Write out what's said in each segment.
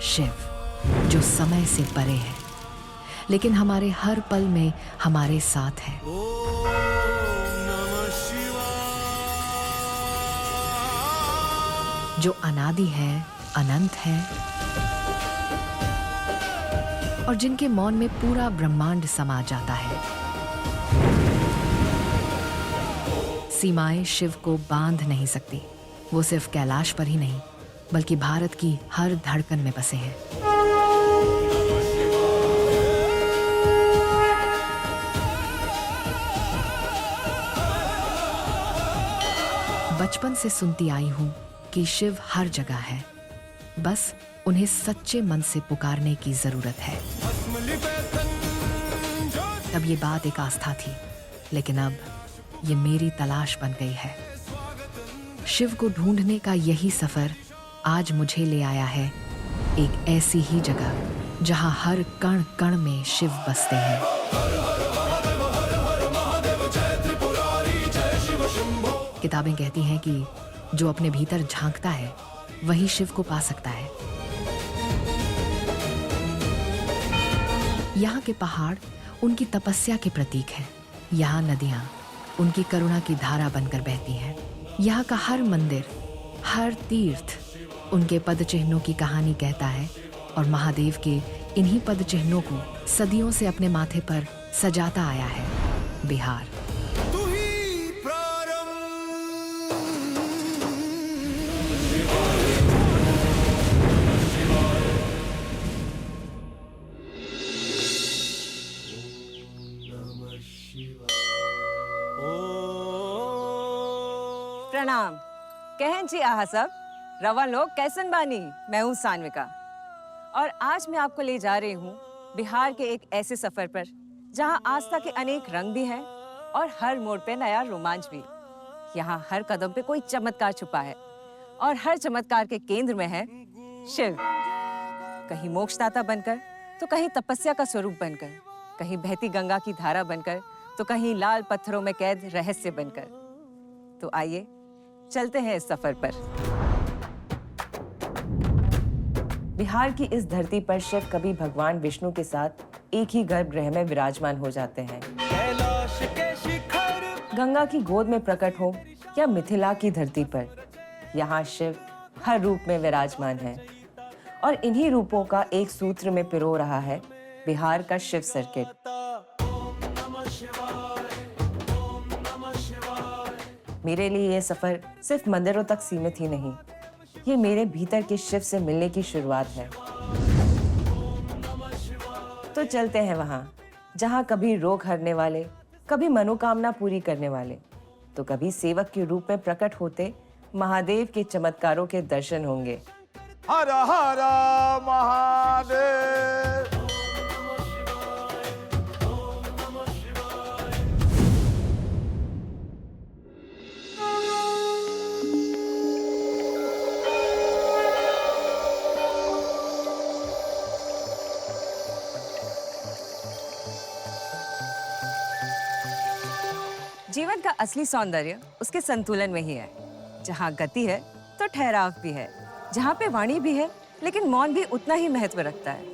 शिव जो समय से परे है लेकिन हमारे हर पल में हमारे साथ है। जो अनादि है, अनंत है और जिनके मौन में पूरा ब्रह्मांड समा जाता है। सीमाएं शिव को बांध नहीं सकती। वो सिर्फ कैलाश पर ही नहीं बल्कि भारत की हर धड़कन में बसे हैं। बचपन से सुनती आई हूं कि शिव हर जगह है, बस उन्हें सच्चे मन से पुकारने की जरूरत है। तब ये बात एक आस्था थी, लेकिन अब ये मेरी तलाश बन गई है। शिव को ढूंढने का यही सफर आज मुझे ले आया है एक ऐसी ही जगह जहां हर कण कण में शिव बसते हैं। किताबें कहती हैं कि जो अपने भीतर झांकता है वही शिव को पा सकता है। यहाँ के पहाड़ उनकी तपस्या के प्रतीक हैं। यहाँ नदियाँ उनकी करुणा की धारा बनकर बहती हैं। यहाँ का हर मंदिर, हर तीर्थ उनके पद चिन्हों की कहानी कहता है और महादेव के इन्हीं पद चिन्हों को सदियों से अपने माथे पर सजाता आया है बिहार। प्रणाम। कहन जी आहा सब रवा लोग कैसन बानी। मैं हूँ सान्विका और आज मैं आपको ले जा रही हूँ बिहार के एक ऐसे सफर पर जहाँ आस्था के अनेक रंग भी हैं और हर मोड़ पे नया रोमांच भी। यहाँ हर कदम पे कोई चमत्कार छुपा है और हर चमत्कार के केंद्र में है शिव। कहीं मोक्षदाता बनकर तो कहीं तपस्या का स्वरूप बनकर, कहीं बहती गंगा की धारा बनकर तो कहीं लाल पत्थरों में कैद रहस्य बनकर। तो आइए चलते हैं इस सफर पर। बिहार की इस धरती पर शिव कभी भगवान विष्णु के साथ एक ही गर्भगृह में विराजमान हो जाते हैं। गंगा की गोद में प्रकट हो या मिथिला की धरती पर, यहाँ शिव हर रूप में विराजमान है और इन्हीं रूपों का एक सूत्र में पिरो रहा है बिहार का शिव सर्किट। मेरे लिए ये सफर सिर्फ मंदिरों तक सीमित ही नहीं, ये मेरे भीतर के शिव से मिलने की शुरुआत है। तो चलते हैं वहां जहां कभी रोग हरने वाले, कभी मनोकामना पूरी करने वाले, तो कभी सेवक के रूप में प्रकट होते महादेव के चमत्कारों के दर्शन होंगे। हर हर महादेव। जीवन का असली सौंदर्य उसके संतुलन में ही है। जहाँ गति है तो ठहराव भी है, जहाँ पे वाणी भी है लेकिन मौन भी उतना ही महत्व रखता है,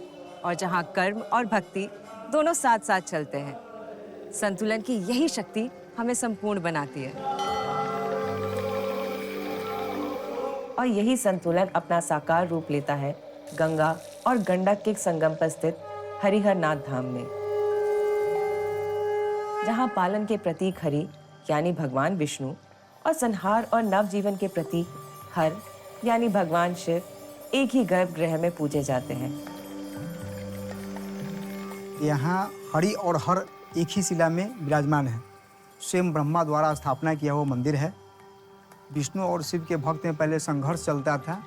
और जहाँ कर्म और भक्ति दोनों साथ साथ चलते हैं। संतुलन की यही शक्ति हमें संपूर्ण बनाती है और यही संतुलन अपना साकार रूप लेता है गंगा और गंडक के संगम पर स्थित हरिहर नाथ धाम में, जहाँ पालन के प्रतीक हरि यानी भगवान विष्णु और संहार और नवजीवन के प्रतीक हर यानी भगवान शिव एक ही गर्भगृह में पूजे जाते हैं। यहाँ हरि और हर एक ही शिला में विराजमान है। स्वयं ब्रह्मा द्वारा स्थापना किया हुआ मंदिर है। विष्णु और शिव के भक्त में पहले संघर्ष चलता था,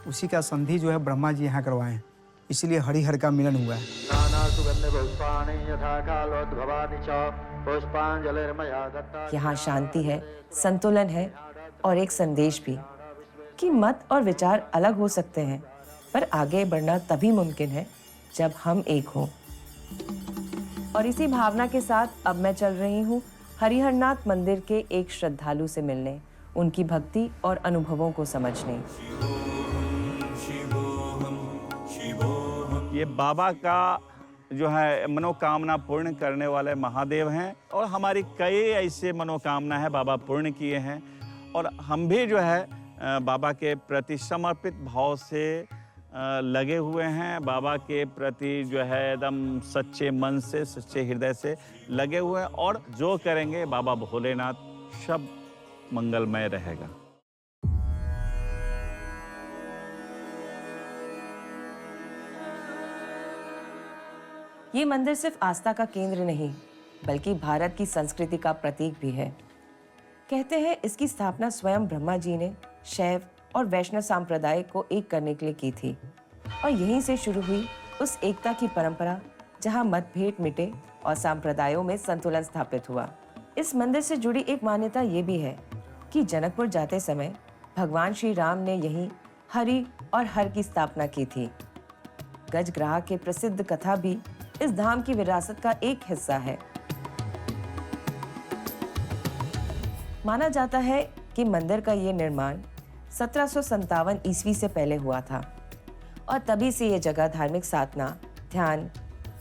उसी का संधि जो है ब्रह्मा जी यहाँ करवाए हैं, इसलिए हरिहर का मिलन हुआ है। यहाँ शांति है, संतुलन है और एक संदेश भी कि मत और विचार अलग हो सकते हैं, पर आगे बढ़ना तभी मुमकिन है जब हम एक हों। और इसी भावना के साथ अब मैं चल रही हूँ हरिहरनाथ मंदिर के एक श्रद्धालु से मिलने, उनकी भक्ति और अनुभवों को समझने। ये बाबा का जो है मनोकामना पूर्ण करने वाले महादेव हैं और हमारी कई ऐसे मनोकामना है बाबा पूर्ण किए हैं और हम भी जो है बाबा के प्रति समर्पित भाव से लगे हुए हैं। बाबा के प्रति जो है एकदम सच्चे मन से, सच्चे हृदय से लगे हुए हैं और जो करेंगे बाबा भोलेनाथ सब मंगलमय रहेगा। ये मंदिर सिर्फ आस्था का केंद्र नहीं बल्कि भारत की संस्कृति का प्रतीक भी है। कहते हैं इसकी स्थापना स्वयं ब्रह्मा जी ने शैव और वैष्णव संप्रदाय को एक करने के लिए की थी और यहीं से शुरू हुई उस एकता की परंपरा जहां मतभेद मिटे और संप्रदायों में संतुलन स्थापित हुआ। इस मंदिर से जुड़ी एक मान्यता ये भी है कि जनकपुर जाते समय भगवान श्री राम ने यहीं हरि और हर की स्थापना की थी। गजग्राह के प्रसिद्ध कथा भी इस धाम की विरासत का एक हिस्सा है। माना जाता है कि मंदिर का ये निर्माण 1757 ईस्वी से पहले हुआ था और तभी से ये जगह धार्मिक साधना, ध्यान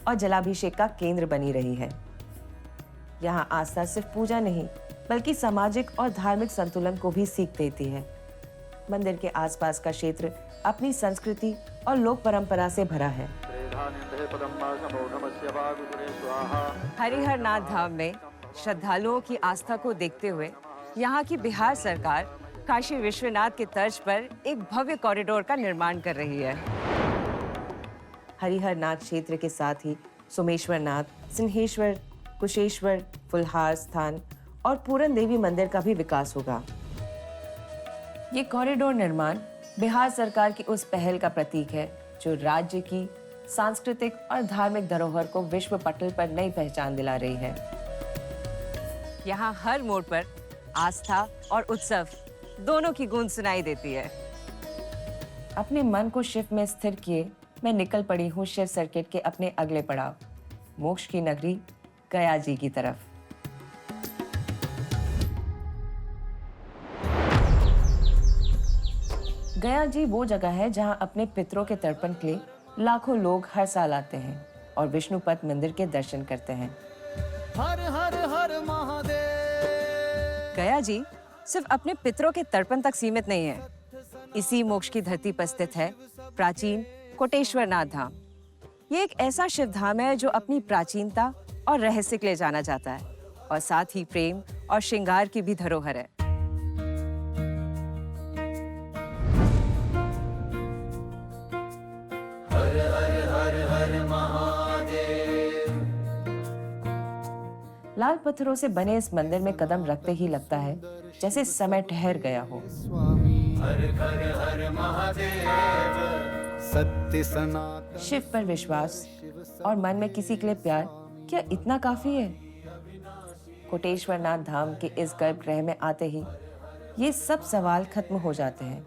और जलाभिषेक का केंद्र बनी रही है। यहाँ आस्था सिर्फ पूजा नहीं बल्कि सामाजिक और धार्मिक संतुलन को भी सीख देती है। मंदिर के आसपास का क्षेत्र अपनी संस्कृति और लोक परंपरा से भरा है। हरिहर नाथ धाम में श्रद्धालुओं की आस्था को देखते हुए यहाँ की बिहार सरकार काशी विश्वनाथ के तर्ज पर एक भव्य कॉरिडोर का निर्माण कर रही है। हरिहर नाथ क्षेत्र के साथ ही सोमेश्वर नाथ, सिंहेश्वर, कुशेश्वर, फुलहार स्थान और पूरन देवी मंदिर का भी विकास होगा। ये कॉरिडोर निर्माण बिहार सरकार की उस पहल का प्रतीक है जो राज्य की सांस्कृतिक और धार्मिक धरोहर को विश्व पटल पर नई पहचान दिला रही है। यहाँ हर मोड़ पर आस्था और उत्सव दोनों की गूंज सुनाई देती है। अपने मन को शिव में स्थिर किए मैं निकल पड़ी हूँ शिव सर्किट के अपने अगले पड़ाव, मोक्ष की नगरी गया जी की तरफ। गया जी वो जगह है जहाँ अपने पितरों के तर्पण के लिए लाखों लोग हर साल आते हैं और विष्णुपद मंदिर के दर्शन करते हैं। हर हर हर महादेव। गया जी सिर्फ अपने पितरों के तर्पण तक सीमित नहीं है। इसी मोक्ष की धरती पर स्थित है प्राचीन कोटेश्वर नाथ धाम। ये एक ऐसा शिव धाम है जो अपनी प्राचीनता और रहस्य के लिए जाना जाता है और साथ ही प्रेम और श्रृंगार की भी धरोहर है। हर हर हर हर महादेव। लाल पत्थरों से बने इस मंदिर में कदम रखते ही लगता है जैसे समय ठहर गया हो। हर हर हर महादेव। सत्य सनातन। शिव पर विश्वास और मन में किसी के लिए प्यार क्या इतना काफी है? कोटेश्वर नाथ धाम के इस गर्भगृह में आते ही ये सब सवाल खत्म हो जाते हैं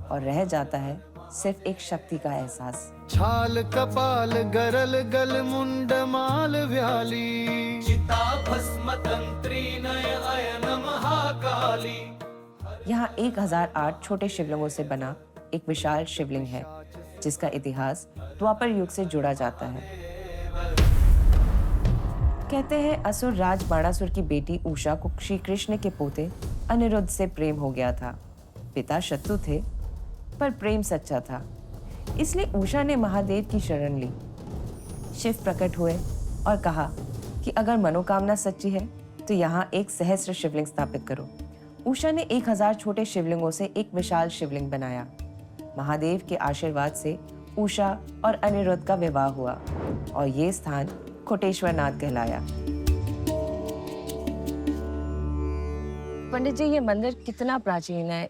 और रह जाता है सिर्फ एक शक्ति का एहसास। छाल कपाल गरल गल मुंड माल व्याली। चिता भस्म तंत्री नय अयन महाकाली। यहाँ 1008 छोटे शिवलिंगों से बना एक विशाल शिवलिंग है जिसका इतिहास द्वापर युग से जुड़ा जाता है। कहते हैं असुर राज बाणासुर की बेटी उषा को श्री कृष्ण के पोते अनिरुद्ध से प्रेम हो गया था। पिता शत्रु थे पर प्रेम सच्चा था, इसलिए उषा ने महादेव की शरण ली। शिव प्रकट हुए और कहा कि अगर मनोकामना सच्ची है तो यहाँ एक सहस्र शिवलिंग स्थापित करो। उषा ने 1000 छोटे शिवलिंगों से एक विशाल शिवलिंग बनाया। महादेव के आशीर्वाद से उषा और अनिरुद्ध का विवाह हुआ और ये स्थान कोटेश्वर नाथ कहलाया। पंडित जी, ये मंदिर कितना प्राचीन है?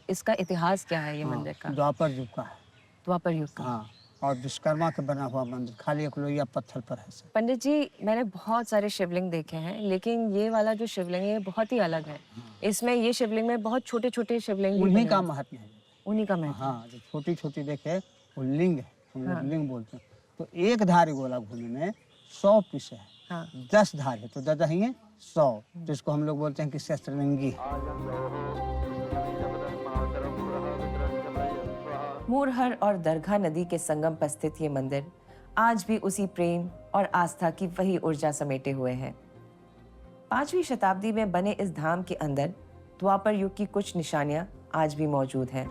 इसका इतिहास क्या है ये मंदिर का? द्वापर युग का है। द्वापर युग का। हाँ, और विश्वकर्मा का बना हुआ मंदिर, खाली एक लोहिया पत्थर पर है सर। पंडित जी, मैंने बहुत सारे शिवलिंग देखे हैं लेकिन ये वाला जो शिवलिंग है ये बहुत ही अलग है। इसमें ये शिवलिंग में बहुत छोटे छोटे शिवलिंग उन्हीं का महत्व है। उन्हीं का महत्व। हाँ, जो छोटी छोटी देखे वो लिंग है, हम लोग लिंग बोलते हैं। तो एक धारी गोला घूमने में 100 पीस है। हाँ। 10 धार है तो 10 है 100, तो इसको हम लोग बोलते हैं कि शस्त्रलिंगी है। मोरहर और दरगाह नदी के संगम पर स्थित ये मंदिर आज भी उसी प्रेम और आस्था की वही ऊर्जा समेटे हुए हैं। 5वीं शताब्दी में बने इस धाम के अंदर द्वापर युग की कुछ निशानियां आज भी मौजूद हैं।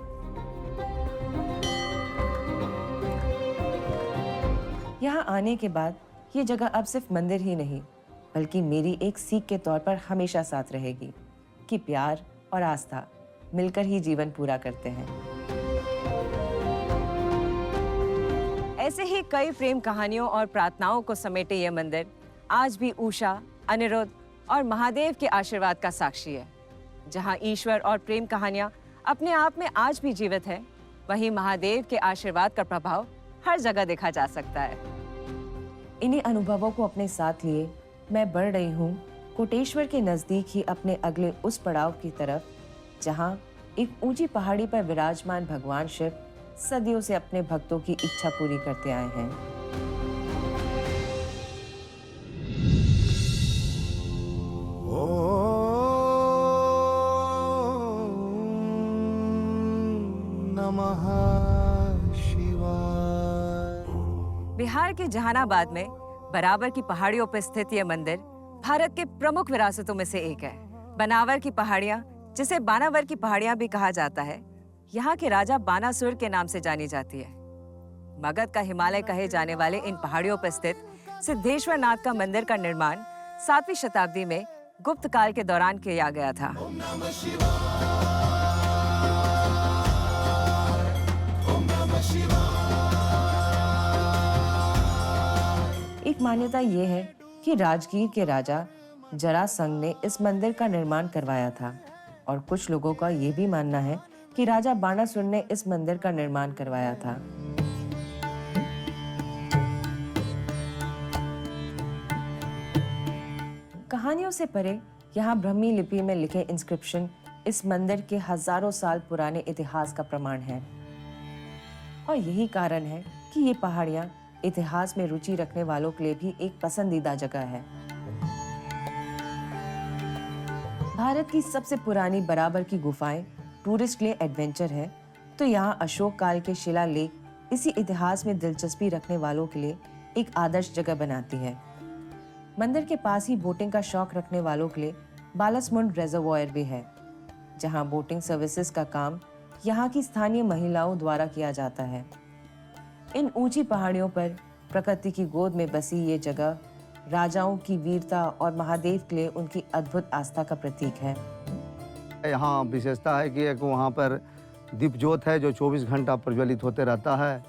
यहाँ आने के बाद ये जगह अब सिर्फ मंदिर ही नहीं बल्कि मेरी एक सीख के तौर पर हमेशा साथ रहेगी कि प्यार और आस्था मिलकर ही जीवन पूरा करते हैं। ऐसे ही कई प्रेम कहानियों और प्रार्थनाओं को समेटे यह मंदिर आज भी उषा, अनिरुद्ध और महादेव के आशीर्वाद का साक्षी है। जहां ईश्वर और प्रेम कहानियां अपने आप में आज भी जीवित है, वहीं महादेव के आशीर्वाद का प्रभाव हर जगह देखा जा सकता है। इन्हीं अनुभवों को अपने साथ लिए मैं बढ़ रही हूँ कोटेश्वर के नजदीक ही अपने अगले उस पड़ाव की तरफ, जहाँ एक ऊंची पहाड़ी पर विराजमान भगवान शिव सदियों से अपने भक्तों की इच्छा पूरी करते आए हैं। नमः शिवाय। बिहार के जहानाबाद में बराबर की पहाड़ियों पर स्थित यह मंदिर भारत के प्रमुख विरासतों में से एक है। बनावर की पहाड़ियां, जिसे बानावर की पहाड़ियां भी कहा जाता है, यहाँ के राजा बानासुर के नाम से जानी जाती है। मगध का हिमालय कहे जाने वाले इन पहाड़ियों पर स्थित सिद्धेश्वर नाथ का मंदिर का निर्माण 7वीं शताब्दी में गुप्त काल के दौरान किया गया था। एक मान्यता ये है कि राजगीर के राजा जरासंध ने इस मंदिर का निर्माण करवाया था और कुछ लोगों का ये भी मानना है कि राजा बाणासुर ने इस मंदिर का निर्माण करवाया था। कहानियों से परे यहाँ ब्राह्मी लिपि में लिखे इंस्क्रिप्शन इस मंदिर के हजारों साल पुराने इतिहास का प्रमाण है और यही कारण है कि ये पहाड़ियाँ इतिहास में रुचि रखने वालों के लिए भी एक पसंदीदा जगह है। भारत की सबसे पुरानी बराबर की गुफाएं टूरिस्ट के लिए एडवेंचर है, तो यहाँ अशोक काल के शिलालेख इसी इतिहास में दिलचस्पी रखने वालों के लिए एक आदर्श जगह बनाती है। मंदिर के पास ही बोटिंग का शौक रखने वालों के लिए बालसमुंड रिजर्वॉयर भी है, जहाँ बोटिंग सर्विसेज का काम यहाँ की स्थानीय महिलाओं द्वारा किया जाता है। इन ऊंची पहाड़ियों पर प्रकृति की गोद में बसी ये जगह राजाओं की वीरता और महादेव के लिए उनकी अद्भुत आस्था का प्रतीक है। यहाँ विशेषता है कि एक वहाँ पर दीप ज्योत है जो 24 घंटा प्रज्वलित होते रहता है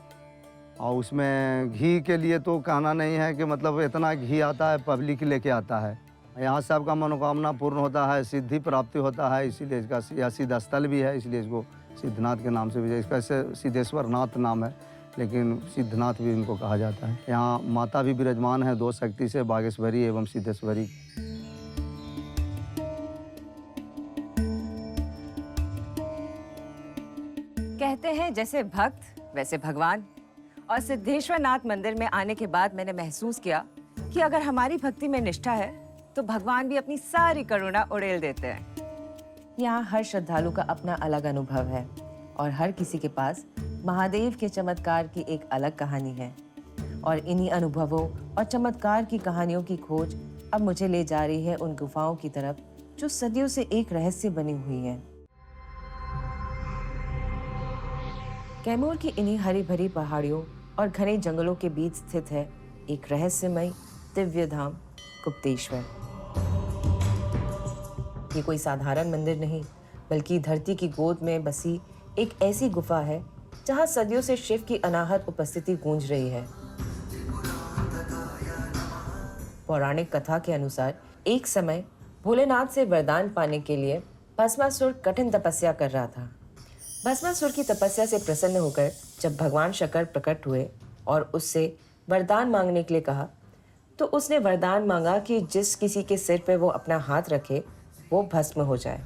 और उसमें घी के लिए तो कहना नहीं है कि मतलब इतना घी आता है, पब्लिक लेके आता है। यहाँ सबका मनोकामना पूर्ण होता है, सिद्धि प्राप्ति होता है, इसीलिए इसका यह सिद्ध स्थल भी है, इसलिए इसको सिद्धनाथ के नाम से भी, इसका सिद्धेश्वर नाथ नाम है लेकिन सिद्धनाथ भी इनको कहा जाता है। यहाँ माता भी विराजमान है 2 शक्ति से, बागेश्वरी एवं सिद्धेश्वरी। कहते हैं जैसे भक्त वैसे भगवान, और सिद्धेश्वर नाथ मंदिर में आने के बाद मैंने महसूस किया कि अगर हमारी भक्ति में निष्ठा है तो भगवान भी अपनी सारी करुणा उड़ेल देते हैं। यहाँ हर श्रद्धालु का अपना अलग अनुभव है और हर किसी के पास महादेव के चमत्कार की एक अलग कहानी है, और इन्हीं अनुभवों और चमत्कार की कहानियों की खोज अब मुझे ले जा रही है उन गुफाओं की तरफ जो सदियों से एक रहस्य बनी हुई है। कैमूर की इन्हीं हरी भरी पहाड़ियों और घने जंगलों के बीच स्थित है एक रहस्यमय दिव्य धाम गुप्तेश्वर। ये कोई साधारण मंदिर नहीं बल्कि धरती की गोद में बसी एक ऐसी गुफा है जहां सदियों से शिव की अनाहत उपस्थिति गूंज रही है। पौराणिक कथा के अनुसार एक समय भोलेनाथ से वरदान पाने के लिए भस्मासुर कठिन तपस्या कर रहा था। भस्मासुर की तपस्या से प्रसन्न होकर जब भगवान शंकर प्रकट हुए और उससे वरदान मांगने के लिए कहा, तो उसने वरदान मांगा कि जिस किसी के सिर पे वो अपना हाथ रखे वो भस्म हो जाए।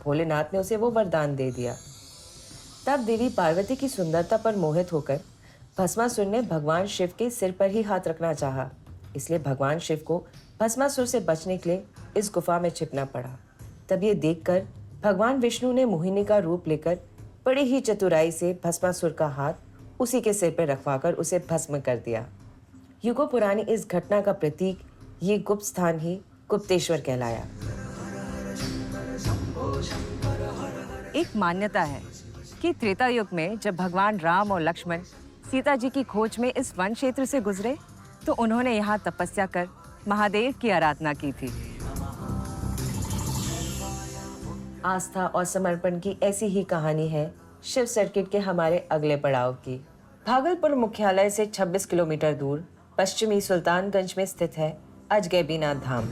भोलेनाथ ने उसे वो वरदान दे दिया। तब देवी पार्वती की सुंदरता पर मोहित होकर भस्मासुर ने भगवान शिव के सिर पर ही हाथ रखना चाहा, इसलिए भगवान शिव को भस्मासुर से बचने के लिए इस गुफा में छिपना पड़ा। तब ये देखकर भगवान विष्णु ने मोहिनी का रूप लेकर बड़ी ही चतुराई से भस्मासुर का हाथ उसी के सिर पर रखवाकर उसे भस्म कर दिया। युगों पुरानी इस घटना का प्रतीक ये गुप्त स्थान ही गुप्तेश्वर कहलाया। एक मान्यता है कि त्रेता युग में जब भगवान राम और लक्ष्मण सीता जी की खोज में इस वन क्षेत्र से गुजरे तो उन्होंने यहाँ तपस्या कर महादेव की आराधना की थी। आस्था और समर्पण की ऐसी ही कहानी है शिव सर्किट के हमारे अगले पड़ाव की। भागलपुर मुख्यालय से 26 किलोमीटर दूर पश्चिमी सुल्तानगंज में स्थित है अजगैबीनाथ धाम।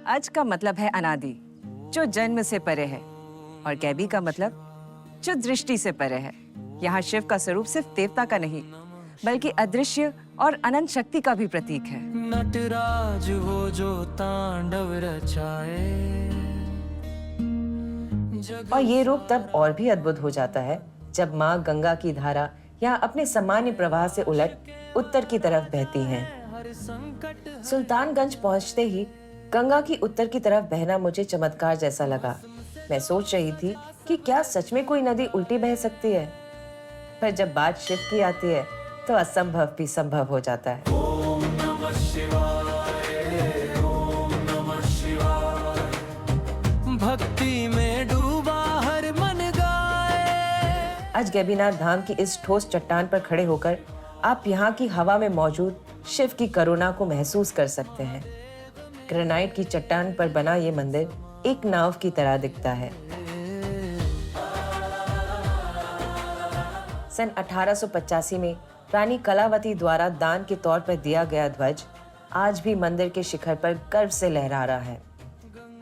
अज का मतलब है अनादि, जो जन्म से परे है, और गैबी का मतलब जो दृष्टि से परे है। यहाँ शिव का स्वरूप सिर्फ देवता का नहीं बल्कि अदृश्य और अनंत शक्ति का भी प्रतीक है। नटराज वो जो तांडव रचाए। और ये रूप तब और भी अद्भुत हो जाता है जब माँ गंगा की धारा यहाँ अपने सामान्य प्रवाह से उलट उत्तर की तरफ बहती हैं। सुल्तानगंज पहुँचते ही गंगा की उत्तर की तरफ बहना मुझे चमत्कार जैसा लगा। मैं सोच रही थी कि क्या सच में कोई नदी उल्टी बह सकती है, पर जब बात शिव की आती है तो असंभव भी संभव हो जाता है। ओम नमः शिवाय, ओम नमः शिवाय। भक्ति में डूबा हर मन गाए। अजगैबीनाथ धाम की इस ठोस चट्टान पर खड़े होकर आप यहाँ की हवा में मौजूद शिव की करुणा को महसूस कर सकते हैं। ग्रेनाइट की चट्टान पर बना ये मंदिर एक नाव की तरह दिखता है। सन 1885 में रानी कलावती द्वारा दान के तौर पर दिया गया ध्वज आज भी मंदिर के शिखर पर गर्व से लहरा रहा है।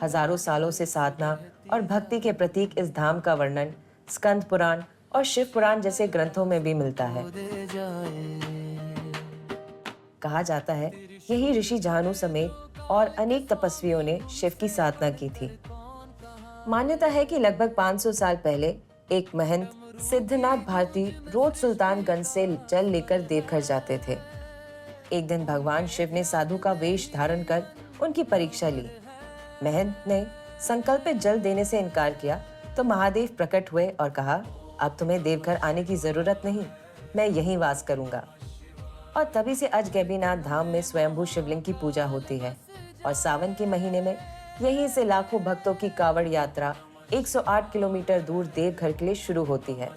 हजारों सालों से साधना और भक्ति के प्रतीक इस धाम का वर्णन स्कंद पुराण और शिव पुराण जैसे ग्रंथों में भी मिलता है। कहा जाता है यही ऋषि झानु समेत और अनेक तपस्वियों ने शिव की साधना की थी। मान्यता है कि लगभग 500 साल पहले एक महंत सिद्धनाथ भारती रोज सुल्तानगंज से जल लेकर देवघर जाते थे। एक दिन भगवान शिव ने साधु का वेश धारण कर उनकी परीक्षा ली। महंत ने संकल्पित जल देने से इनकार किया तो महादेव प्रकट हुए और कहा, अब तुम्हें देवघर आने की जरूरत नहीं, मैं यहीं वास करूंगा। और तभी से अजगैबीनाथ धाम में स्वयंभू शिवलिंग की पूजा होती है और सावन के महीने में यहीं से लाखों भक्तों की कावड़ यात्रा 108 किलोमीटर दूर देवघर के लिए शुरू होती है।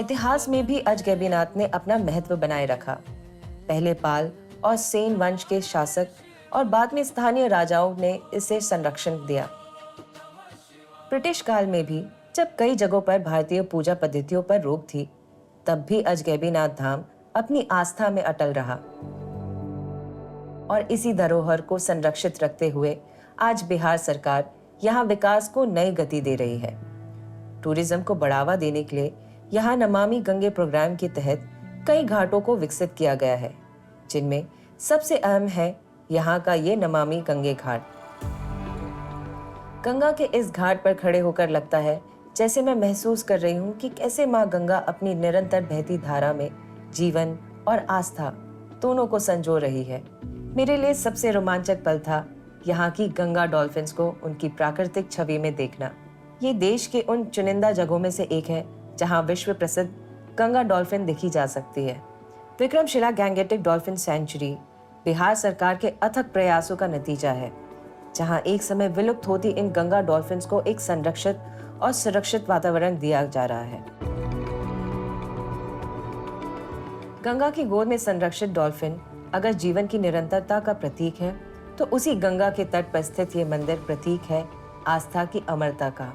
इतिहास में भी अजगैबीनाथ ने अपना महत्व बनाए रखा। पहले पाल और सेन वंश के शासक और बाद में स्थानीय राजाओं ने इसे संरक्षण दिया। ब्रिटिश काल में भी जब कई जगहों पर भारतीय पूजा पद्धतियों पर रोक थी, तब भी अजगैबीनाथ धाम अपनी आस्था में अटल रहा और इसी धरोहर को संरक्षित रखते हुए आज बिहार सरकार यहाँ विकास को नई गति दे रही है। टूरिज्म को बढ़ावा देने के लिए यहाँ नमामि गंगे प्रोग्राम के तहत कई घाटों को विकसित किया गया है, जिनमें सबसे अहम है यहाँ का ये नमामि गंगे घाट। गंगा के इस घाट पर खड़े होकर लगता है जैसे मैं महसूस कर रही हूँ कि कैसे माँ गंगा अपनी निरंतर बहती धारा में जीवन और आस्था दोनों को संजो रही है। मेरे लिए सबसे रोमांचक पल था यहाँ की गंगा डॉल्फिन्स को उनकी प्राकृतिक छवि में देखना। ये देश के उन चुनिंदा जगहों में से एक है जहाँ विश्व प्रसिद्ध गंगा डॉल्फिन देखी जा सकती है। Vikramshila Gangetic dolphin century Bihar सरकार के अथक प्रयासों का नतीजा है, जहाँ एक समय विलुप्त होती इन गंगा डॉल्फिन्स को एक संरक्षित और सुरक्षित वातावरण दिया जा रहा है। गंगा की गोद में संरक्षित डॉल्फिन अगर जीवन की निरंतरता का प्रतीक है, तो उसी गंगा के तट पर स्थित ये मंदिर प्रतीक है आस्था की अमरता का।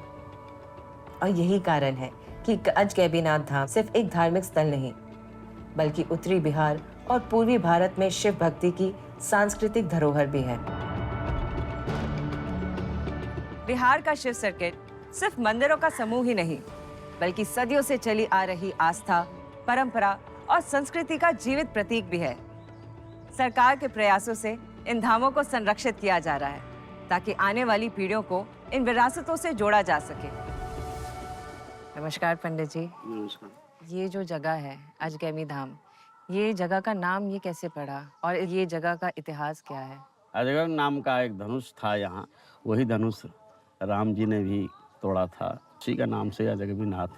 और यही कारण है कि अजगैबीनाथ धाम सिर्फ एक धार्मिक स्थल नहीं, बल्कि उत्तरी बिहार और पूर्वी भारत में शिव भक्ति की सांस्कृतिक धरोहर भी है। बिहार का शिव सर्किट सिर्फ मंदिरों का समूह ही नहीं, बल्कि सदियों से चली आ रही आस्था, परंपरा और संस्कृति का जीवित प्रतीक भी है। सरकार के प्रयासों से इन धामों को संरक्षित किया जा रहा है ताकि आने वाली पीढ़ियों को इन विरासतों से जोड़ा जा सके। नमस्कार पंडित जी। नमस्कार। ये जो जगह है अजगैबी धाम, ये जगह का नाम ये कैसे पड़ा और ये जगह का इतिहास क्या है? अजगर नाम का एक धनुष था यहाँ, वही धनुष राम जी ने भी तोड़ा था। उसी का नाम से अजगबीनाथ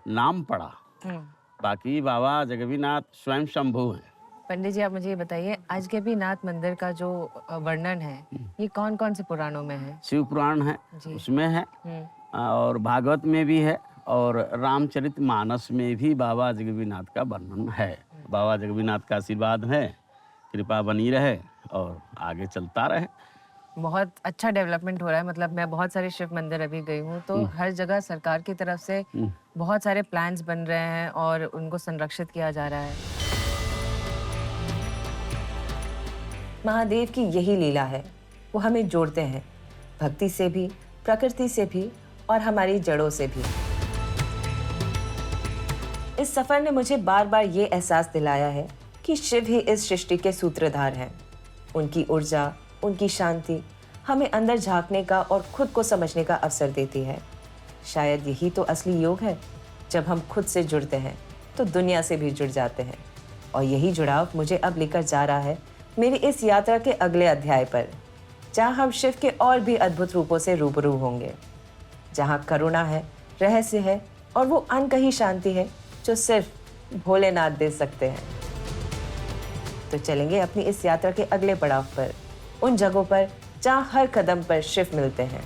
नाम पड़ा। बाकी बाबा अजगबीनाथ स्वयं शंभु हैं। पंडित जी, आप मुझे ये बताइए, अजगबीनाथ मंदिर का जो वर्णन है, ये कौन कौन से पुराणों में है? शिव पुराण है, उसमें है, और भागवत में भी है, और रामचरितमानस में भी बाबा अजगबीनाथ का वर्णन है। बाबा अजगबीनाथ का आशीर्वाद है, कृपा बनी रहे और आगे चलता रहे। बहुत अच्छा डेवलपमेंट हो रहा है। मतलब मैं बहुत सारे शिव मंदिर अभी गई हूँ, तो हर जगह सरकार की तरफ से बहुत सारे प्लान्स बन रहे हैं और उनको संरक्षित किया जा रहा है। महादेव की यही लीला है, वो हमें जोड़ते हैं, भक्ति से भी, प्रकृति से भी और हमारी जड़ों से भी। इस सफर ने मुझे बार बार ये एहसास दिलाया है कि शिव ही इस सृष्टि के सूत्रधार हैं। उनकी ऊर्जा, उनकी शांति हमें अंदर झांकने का और खुद को समझने का अवसर देती है। शायद यही तो असली योग है। जब हम खुद से जुड़ते हैं तो दुनिया से भी जुड़ जाते हैं। और यही जुड़ाव मुझे अब लेकर जा रहा है मेरी इस यात्रा के अगले अध्याय पर, जहाँ हम शिव के और भी अद्भुत रूपों से रूबरू होंगे, जहाँ करुणा है, रहस्य है और वो अनकही शांति है जो सिर्फ भोलेनाथ दे सकते हैं। तो चलेंगे अपनी इस यात्रा के अगले पड़ाव पर, उन जगहों पर जहाँ हर कदम पर शिव मिलते हैं।